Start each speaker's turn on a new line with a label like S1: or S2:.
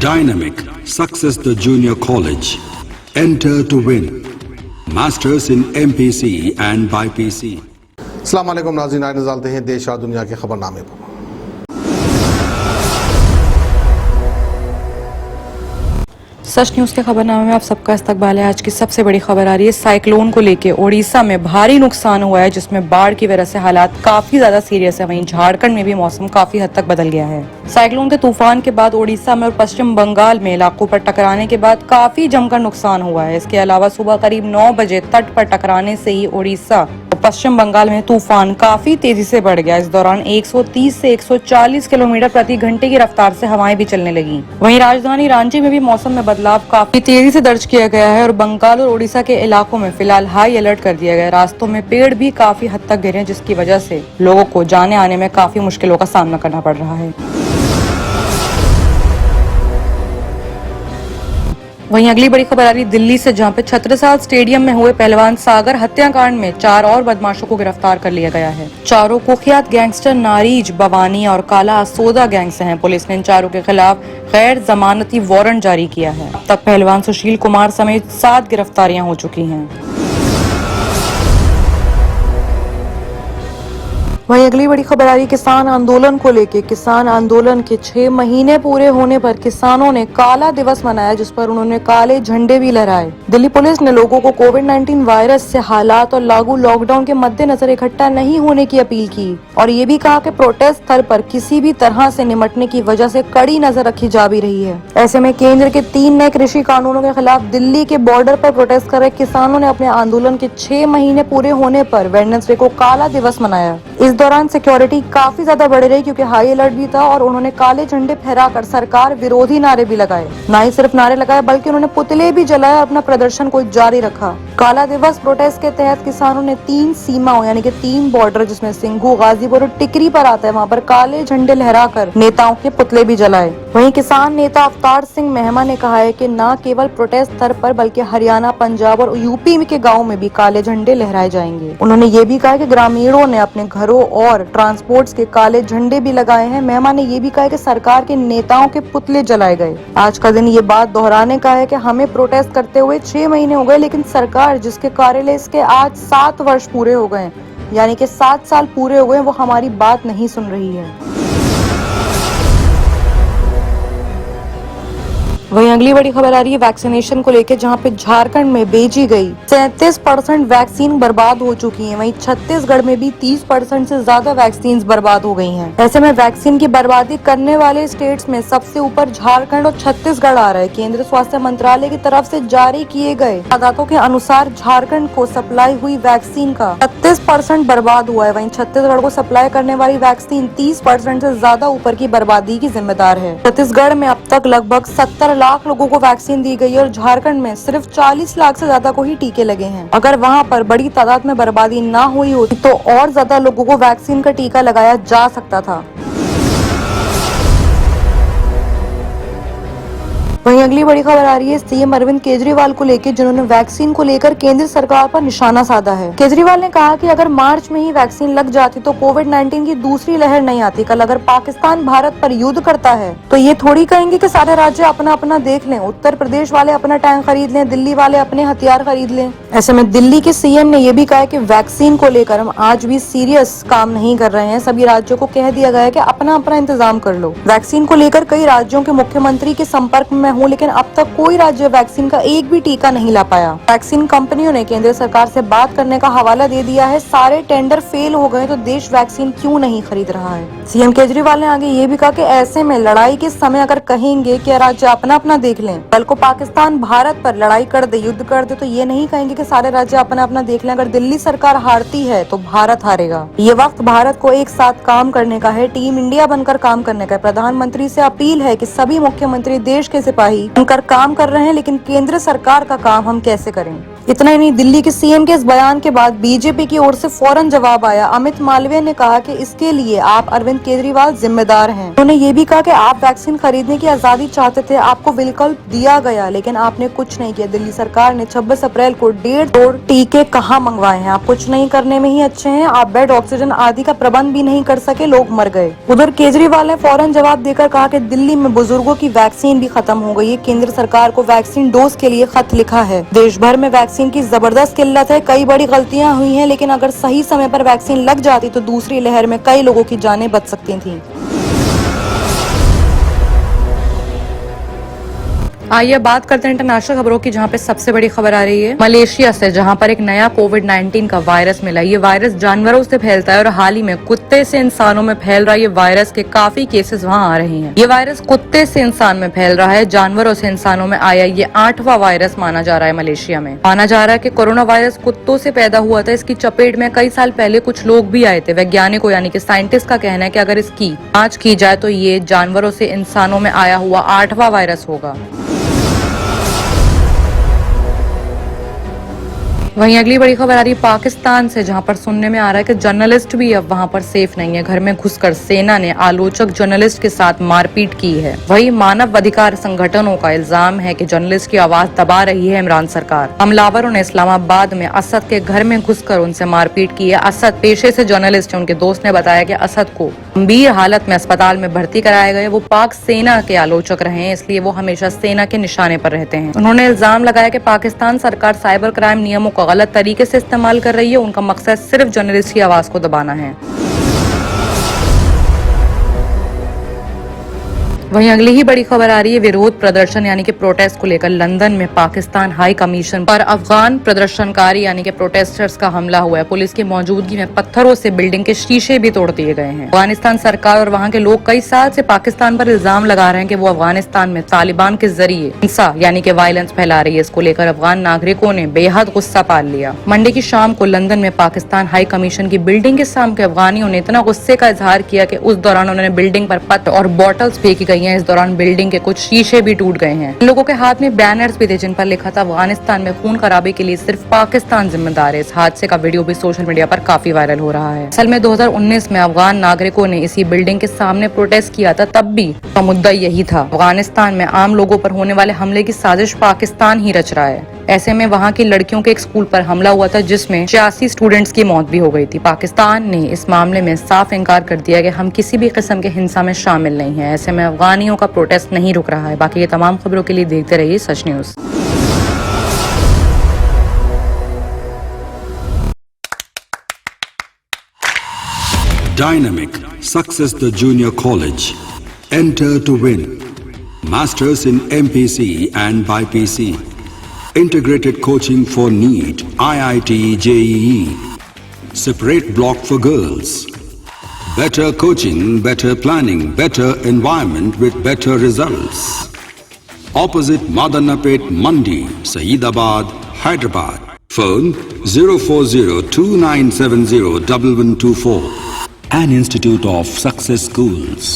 S1: Dynamic Success the Junior College. Enter to win. Masters in MPC and BPC.
S2: अस्सलाम वालेकुम नाज़रीन, आइए डालते हैं देश और दुनिया के खबरनामे पर।
S3: सच न्यूज़ के खबरनामे में आप सबका इस्तकबाल है। आज की सबसे बड़ी खबर आ रही है साइक्लोन को लेके। ओडिशा में भारी नुकसान हुआ है जिसमें बाढ़ की वजह से हालात काफी ज्यादा सीरियस है। वहीं झारखंड में भी मौसम काफी हद तक बदल गया है। साइक्लोन के तूफान के बाद ओडिशा में और पश्चिम बंगाल में इलाकों पर टकराने के बाद काफी जमकर नुकसान हुआ है। इसके अलावा सुबह करीब 9 बजे तट पर टकराने से ही ओडिशा और पश्चिम बंगाल में तूफान काफी तेजी से बढ़ गया। इस दौरान 130 से 140 किलोमीटर प्रति घंटे की रफ्तार से हवाएं भी चलने लगी। वहीं राजधानी रांची में भी मौसम में बदलाव काफी तेजी से दर्ज किया गया है और बंगाल और ओडिशा के इलाकों में फिलहाल हाई अलर्ट कर दिया गया है। रास्तों में पेड़ भी काफी हद तक गिरे हैं जिसकी वजह से लोगों को जाने आने में काफी मुश्किलों का सामना करना पड़ रहा है। वहीं अगली बड़ी खबर आ रही दिल्ली से, जहां पे छत्रसाल स्टेडियम में हुए पहलवान सागर हत्याकांड में 4 और बदमाशों को गिरफ्तार कर लिया गया है। चारों कुख्यात गैंगस्टर नारीज, बवानी और काला सोदा गैंग से हैं। पुलिस ने इन चारों के खिलाफ गैर जमानती वारंट जारी किया है। अब तक पहलवान सुशील कुमार समेत 7 गिरफ्तारियां हो चुकी हैं। वहीं अगली बड़ी खबर आ रही किसान आंदोलन को लेके। किसान आंदोलन के 6 महीने पूरे होने पर किसानों ने काला दिवस मनाया जिस पर उन्होंने काले झंडे भी लहराए। दिल्ली पुलिस ने लोगों को कोविड-19 वायरस से हालात और लागू लॉकडाउन के मद्देनजर इकट्ठा नहीं होने की अपील की और ये भी कहा कि प्रोटेस्ट स्थल पर किसी भी तरह से निपटने की वजह से कड़ी नजर रखी जा भी रही है। ऐसे में केंद्र के 3 नए कृषि कानूनों के खिलाफ दिल्ली के बॉर्डर पर प्रोटेस्ट कर रहे किसानों ने अपने आंदोलन के 6 महीने पूरे होने पर वेडनेसडे को काला दिवस मनाया। इस दौरान सिक्योरिटी काफी ज्यादा बढ़ रही क्योंकि हाई अलर्ट भी था और उन्होंने काले झंडे फहराकर सरकार विरोधी नारे भी लगाए। न ही सिर्फ नारे लगाए बल्कि उन्होंने पुतले भी जलाए और अपना प्रदर्शन को जारी रखा। काला दिवस प्रोटेस्ट के तहत किसानों ने 3 सीमाओं यानी कि 3 बॉर्डर जिसमें सिंघू, गाजीपुर और टिकरी पर आता है वहाँ पर काले झंडे लहराकर नेताओं के पुतले भी जलाए। वहीं किसान नेता अवतार सिंह मेहमा ने कहा है कि न केवल प्रोटेस्ट स्थल पर बल्कि हरियाणा, पंजाब और यूपी के गाँव में भी काले झंडे लहराए जाएंगे। उन्होंने ये भी कहा कि ग्रामीणों ने अपने घरों और ट्रांसपोर्ट्स के काले झंडे भी लगाए हैं। मेहमा ने ये भी कहा कि सरकार के नेताओं के पुतले जलाए गए। आज का दिन ये बात दोहराने का है कि हमें प्रोटेस्ट करते हुए 6 महीने हो गए लेकिन सरकार जिसके कार्यालय इसके आज 7 वर्ष पूरे हो गए यानी कि 7 साल पूरे हो गए वो हमारी बात नहीं सुन रही है। वहीं अगली बड़ी खबर आ रही है वैक्सीनेशन को लेकर, जहां पे झारखंड में भेजी गई 37% वैक्सीन बर्बाद हो चुकी है। वहीं छत्तीसगढ़ में भी 30% से ज्यादा वैक्सीन बर्बाद हो गई हैं। ऐसे में वैक्सीन की बर्बादी करने वाले स्टेट्स में सबसे ऊपर झारखंड और छत्तीसगढ़ आ रहा है। केंद्रीय स्वास्थ्य मंत्रालय की तरफ से जारी किए गए आंकड़ों के अनुसार झारखंड को सप्लाई हुई वैक्सीन का 36% बर्बाद हुआ है। वहीं छत्तीसगढ़ को सप्लाई करने वाली वैक्सीन 30% से ज्यादा ऊपर की बर्बादी की जिम्मेदार है। छत्तीसगढ़ में अब तक लगभग 70 लाख लोगों को वैक्सीन दी गई है और झारखंड में सिर्फ 40 लाख से ज्यादा को ही टीके लगे हैं। अगर वहां पर बड़ी तादाद में बर्बादी ना हुई होती तो और ज्यादा लोगों को वैक्सीन का टीका लगाया जा सकता था। वहीं अगली बड़ी खबर आ रही है सीएम अरविंद केजरीवाल को लेकर, जिन्होंने वैक्सीन को लेकर केंद्र सरकार पर निशाना साधा है। केजरीवाल ने कहा कि अगर मार्च में ही वैक्सीन लग जाती तो कोविड-19 की दूसरी लहर नहीं आती। कल अगर पाकिस्तान भारत पर युद्ध करता है तो ये थोड़ी कहेंगे कि सारे राज्य अपना अपना देख लें, उत्तर प्रदेश वाले अपना टैंक खरीद लें, दिल्ली वाले अपने हथियार खरीद लें। ऐसे में दिल्ली के सीएम ने यह भी कहा कि वैक्सीन को लेकर हम आज भी सीरियस काम नहीं कर रहे हैं। सभी राज्यों को कह दिया गया है कि अपना अपना इंतजाम कर लो। वैक्सीन को लेकर कई राज्यों के मुख्यमंत्री के संपर्क में हूँ लेकिन अब तक कोई राज्य वैक्सीन का एक भी टीका नहीं ला पाया। वैक्सीन कंपनियों ने केंद्र सरकार से बात करने का हवाला दे दिया है। सारे टेंडर फेल हो गए तो देश वैक्सीन क्यों नहीं खरीद रहा है। सीएम केजरीवाल ने आगे ये भी कहा कि ऐसे में लड़ाई के समय अगर कहेंगे कि राज्य अपना अपना देख लें, कल को पाकिस्तान भारत पर लड़ाई कर दे, युद्ध कर दे, तो ये नहीं कहेंगे कि सारे राज्य अपना अपना देख लें। अगर दिल्ली सरकार हारती है तो भारत हारेगा। ये वक्त भारत को एक साथ काम करने का है, टीम इंडिया बनकर काम करने का है। प्रधानमंत्री से अपील है कि सभी मुख्यमंत्री देश के सिपाही बनकर काम कर रहे हैं लेकिन केंद्र सरकार का काम हम कैसे करें। इतना ही नहीं, दिल्ली के सीएम के इस बयान के बाद बीजेपी की ओर से फौरन जवाब आया। अमित मालवीय ने कहा कि इसके लिए आप अरविंद केजरीवाल जिम्मेदार हैं। उन्होंने ये भी कहा कि आप वैक्सीन खरीदने की आजादी चाहते थे, आपको विकल्प दिया गया, लेकिन आपने कुछ नहीं किया। दिल्ली सरकार ने 26 अप्रैल को 1.5 करोड़ टीके कहाँ मंगवाए हैं? आप कुछ नहीं करने में ही अच्छे हैं। आप बेड, ऑक्सीजन आदि का प्रबंध भी नहीं कर सके, लोग मर गए। उधर केजरीवाल ने फौरन जवाब देकर कहा कि दिल्ली में बुजुर्गों की वैक्सीन भी खत्म हो गई है। केंद्र सरकार को वैक्सीन डोज के लिए खत लिखा है। देश भर में वैक्सीन की जबरदस्त किल्लत है। कई बड़ी गलतियां हुई हैं, लेकिन अगर सही समय पर वैक्सीन लग जाती तो दूसरी लहर में कई लोगों की जानें बच सकती थीं। आइए बात करते हैं इंटरनेशनल खबरों की, जहां पे सबसे बड़ी खबर आ रही है मलेशिया से, जहां पर एक नया कोविड-19 का वायरस मिला। ये वायरस जानवरों से फैलता है और हाल ही में कुत्ते से इंसानों में फैल रहा है। ये वायरस के काफी केसेस वहां आ रहे हैं। ये वायरस कुत्ते से इंसान में फैल रहा है, जानवरों से इंसानों में आया ये 8वां वायरस माना जा रहा है मलेशिया में। माना जा रहा है कि कोरोना वायरस कुत्तों से पैदा हुआ था। इसकी चपेट में कई साल पहले कुछ लोग भी आए थे। वैज्ञानिकों यानी कि साइंटिस्ट का कहना है कि अगर इसकी जांच की जाए तो ये जानवरों से इंसानों में आया हुआ 8वां वायरस होगा। वहीं अगली बड़ी खबर आ रही है पाकिस्तान से, जहां पर सुनने में आ रहा है कि जर्नलिस्ट भी अब वहां पर सेफ नहीं है। घर में घुसकर सेना ने आलोचक जर्नलिस्ट के साथ मारपीट की है। वहीं मानव अधिकार संगठनों का इल्जाम है कि जर्नलिस्ट की आवाज दबा रही है इमरान सरकार। हमलावरों ने इस्लामाबाद में असद के घर में घुसकर उनसे मारपीट की है। असद पेशे से जर्नलिस्ट है। उनके दोस्त ने बताया कि असद को गंभीर हालत में अस्पताल में भर्ती कराया गया। वो पाक सेना के आलोचक रहे हैं, इसलिए वो हमेशा सेना के निशाने पर रहते हैं। उन्होंने इल्जाम लगाया कि पाकिस्तान सरकार साइबर क्राइम नियमों को गलत तरीके से इस्तेमाल कर रही है। उनका मकसद सिर्फ जर्नलिस्ट की आवाज को दबाना है। वहीं अगली ही बड़ी खबर आ रही है विरोध प्रदर्शन यानी कि प्रोटेस्ट को लेकर। लंदन में पाकिस्तान हाई कमीशन पर अफगान प्रदर्शनकारी यानी कि प्रोटेस्टर्स का हमला हुआ है। पुलिस की मौजूदगी में पत्थरों से बिल्डिंग के शीशे भी तोड़ दिए गए हैं। अफगानिस्तान सरकार और वहां के लोग कई साल से पाकिस्तान पर इल्जाम लगा रहे हैं कि वो अफगानिस्तान में तालिबान के जरिए हिंसा यानी कि वायलेंस फैला रही है। इसको लेकर अफगान नागरिकों ने बेहद गुस्सा पाल लिया। मंडे की शाम को लंदन में पाकिस्तान हाई कमीशन की बिल्डिंग के सामने अफगानियों ने इतना गुस्से का इजहार किया कि उस दौरान उन्होंने बिल्डिंग पर पत्थर और बॉटल्स फेंकी गई हैं। इस दौरान बिल्डिंग के कुछ शीशे भी टूट गए हैं। इन लोगों के हाथ में बैनर्स भी थे जिन पर लिखा था अफगानिस्तान में खून खराबे के लिए सिर्फ पाकिस्तान जिम्मेदार है। इस हादसे का वीडियो भी सोशल मीडिया पर काफी वायरल हो रहा है। असल में 2019 में अफगान नागरिकों ने इसी बिल्डिंग के सामने प्रोटेस्ट किया था। तब भी का मुद्दा यही था, अफगानिस्तान में आम लोगों पर होने वाले हमले की साजिश पाकिस्तान ही रच रहा है। ऐसे में वहां की लड़कियों के एक स्कूल पर हमला हुआ था जिसमें 86 स्टूडेंट्स की मौत भी हो गई थी। पाकिस्तान ने इस मामले में साफ इनकार कर दिया कि हम किसी भी किस्म के हिंसा में शामिल नहीं है। ऐसे में अफगानियों का प्रोटेस्ट नहीं रुक रहा है। बाकी ये तमाम खबरों के लिए देखते रहिए सच news.
S1: Dynamic Success the Junior College. Enter to win. Masters in MPC and BPC. Integrated coaching for NEET, IIT, JEE. Separate block for girls. Better coaching, better planning, better environment with better results. Opposite Madanapet Mandi, Saeedabad, Hyderabad. Phone 04029701124. An Institute of Success Schools.